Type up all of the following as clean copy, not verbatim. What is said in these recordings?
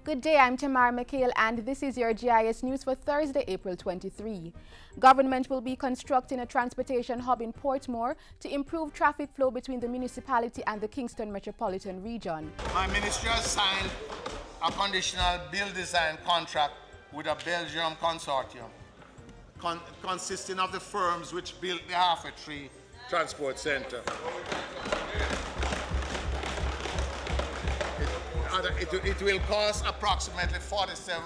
Good day, I'm Tamara McHale and this is your JIS news for Thursday, April 23. Government will be constructing a transportation hub in Portmore to improve traffic flow between the municipality and the Kingston metropolitan region. My ministry has signed a conditional build design contract with a Belgium consortium consisting of the firms which built the Halfway Tree Transport Center. It will cost approximately 47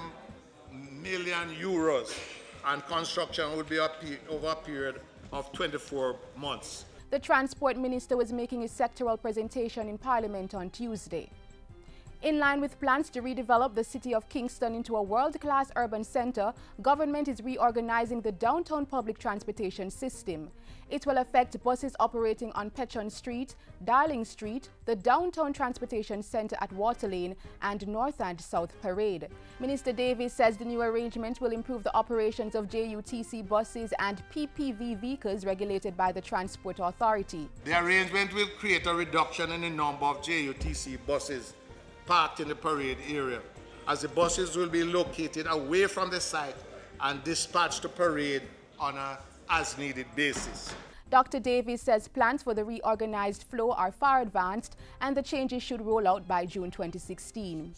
million euros and construction will be over a period of 24 months. The Transport Minister was making his sectoral presentation in Parliament on Tuesday. In line with plans to redevelop the city of Kingston into a world-class urban center, government is reorganizing the downtown public transportation system. It will affect buses operating on Petron Street, Darling Street, the downtown transportation center at Water Lane, and North and South Parade. Minister Davies says the new arrangement will improve the operations of JUTC buses and PPV vehicles regulated by the Transport Authority. The arrangement will create a reduction in the number of JUTC buses parked in the parade area, as the buses will be located away from the site and dispatched to parade on a as-needed basis. Dr. Davies says plans for the reorganized flow are far advanced and the changes should roll out by June 2016.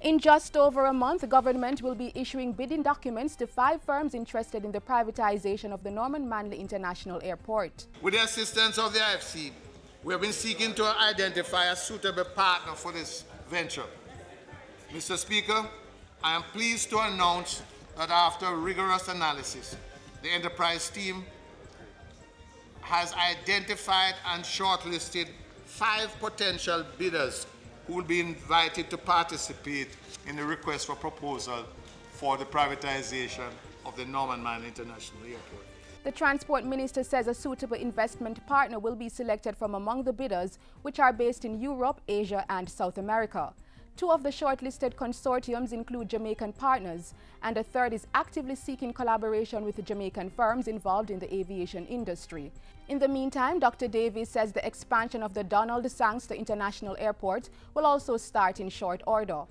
In just over a month, the government will be issuing bidding documents to 5 firms interested in the privatization of the Norman Manley International Airport. With the assistance of the IFC, we have been seeking to identify a suitable partner for this venture. Mr. Speaker, I am pleased to announce that after rigorous analysis, the enterprise team has identified and shortlisted 5 potential bidders who will be invited to participate in the request for proposal for the privatization of the Norman Manley International Airport. The Transport Minister says a suitable investment partner will be selected from among the bidders, which are based in Europe, Asia, and South America. 2 of the shortlisted consortiums include Jamaican partners, and a third is actively seeking collaboration with the Jamaican firms involved in the aviation industry. In the meantime, Dr. Davies says the expansion of the Donald Sangster International Airport will also start in short order.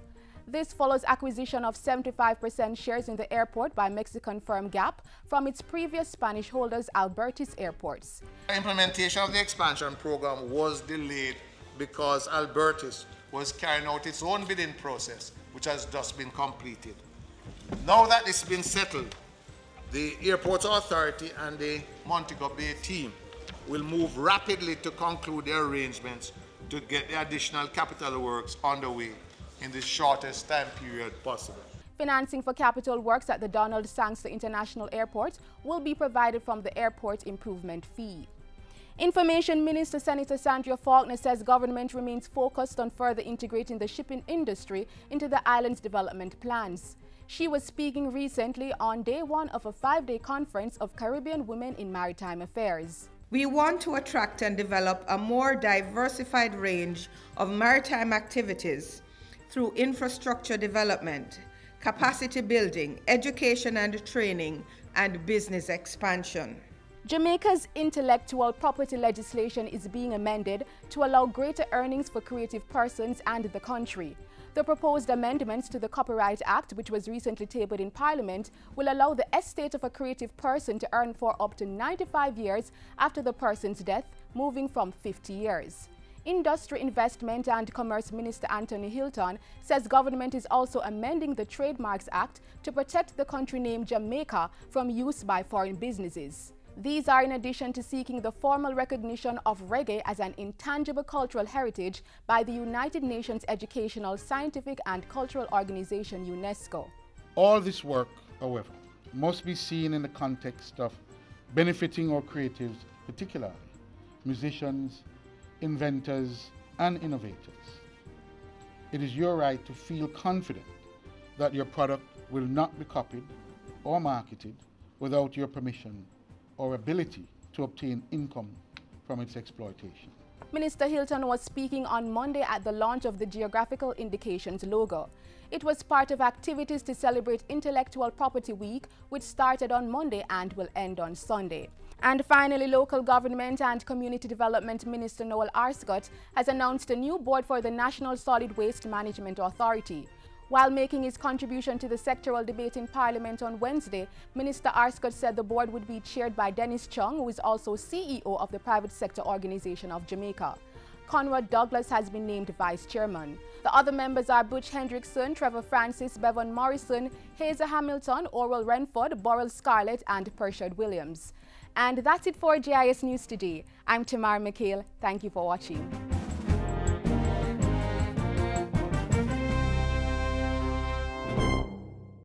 This follows acquisition of 75% shares in the airport by Mexican firm GAP from its previous Spanish holders Albertis Airports. Implementation of the expansion program was delayed because Albertis was carrying out its own bidding process, which has just been completed. Now that it's been settled, the Airports Authority and the Montego Bay team will move rapidly to conclude their arrangements to get the additional capital works underway in the shortest time period possible. Financing for capital works at the Donald Sangster International Airport will be provided from the airport improvement fee. Information Minister Senator Sandra Faulkner says government remains focused on further integrating the shipping industry into the island's development plans. She was speaking recently on day 1 of a 5-day conference of Caribbean women in maritime affairs. We want to attract and develop a more diversified range of maritime activities through infrastructure development, capacity building, education and training, and business expansion. Jamaica's intellectual property legislation is being amended to allow greater earnings for creative persons and the country. The proposed amendments to the Copyright Act, which was recently tabled in Parliament, will allow the estate of a creative person to earn for up to 95 years after the person's death, moving from 50 years. Industry, Investment and Commerce Minister Anthony Hilton says government is also amending the Trademarks Act to protect the country name Jamaica from use by foreign businesses. These are in addition to seeking the formal recognition of reggae as an intangible cultural heritage by the United Nations Educational, Scientific and Cultural Organization, UNESCO. All this work, however, must be seen in the context of benefiting our creatives, particularly musicians, inventors and innovators. It is your right to feel confident that your product will not be copied or marketed without your permission or ability to obtain income from its exploitation. Minister Hilton was speaking on Monday at the launch of the Geographical Indications logo. It was part of activities to celebrate Intellectual Property Week, which started on Monday and will end on Sunday. And finally, Local Government and Community Development Minister Noel Arscott has announced a new board for the National Solid Waste Management Authority. While making his contribution to the sectoral debate in Parliament on Wednesday, Minister Arscott said the board would be chaired by Dennis Chung, who is also CEO of the private sector organization of Jamaica. Conrad Douglas has been named vice chairman. The other members are Butch Hendrickson, Trevor Francis, Bevan Morrison, Hazer Hamilton, Oral Renford, Boral Scarlett, and Pershad Williams. And that's it for JIS News today. I'm Tamar McHale. Thank you for watching.